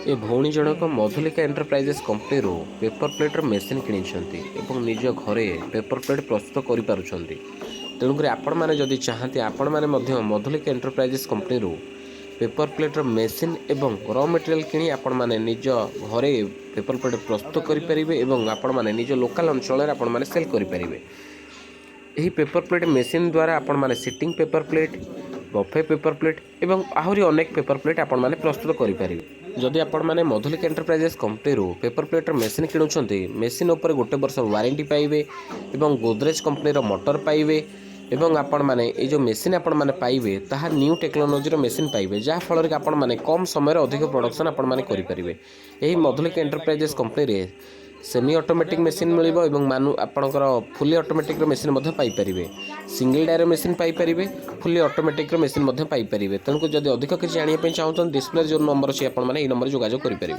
ए भौणी जनक Madhulika enterprises company paper platter machine कि निज घरे पेपर प्लेट प्रस्तुत कर तेणुक आपण मैंने जदि चाहती आपण मैंने Madhulika enterprises company paper platter machine एवं र मटेरियल कि आपण मैंने निज घरे पेपर प्लेट प्रस्तुत करेंगे आपण मैंने निज लोकल अंचल आपण मैंने सेल करेंगे। यही पेपर प्लेट मेसीन द्वारा आपण मैंने सीटिंग paper plate buffet paper plate एवं आहरी अनेक पेपर प्लेट आपण मैंने प्रस्तुत करेंगे। जदि आपण मैंने Madhulika enterprises company paper platter machine किणुंट मेसीन उपर गोटे वर्ष वारंटी पाइबे एवं गोदरेज कंपनी मोटर पाइबे एवं आपण मैंने ये जो मेसीन आपण मैंने पाइबे ताहा न्यू टेक्नोलोजी मेसीन पाइबे जहाँ फल आपण मैंने कम समय अधिक प्रोडक्शन आपण मैंने करेंगे। यही Madhulika enterprises company semi automatic machine मिलिबो एवं आपणकर fully automatic machine paper single डायर machine paper fully automatic machine paper. तेणुक जदि अधिक किसी जानापी चाहते डिस्प्ले जो नंबर अच्छी आपने नंबर जोगाजोग करेंगे।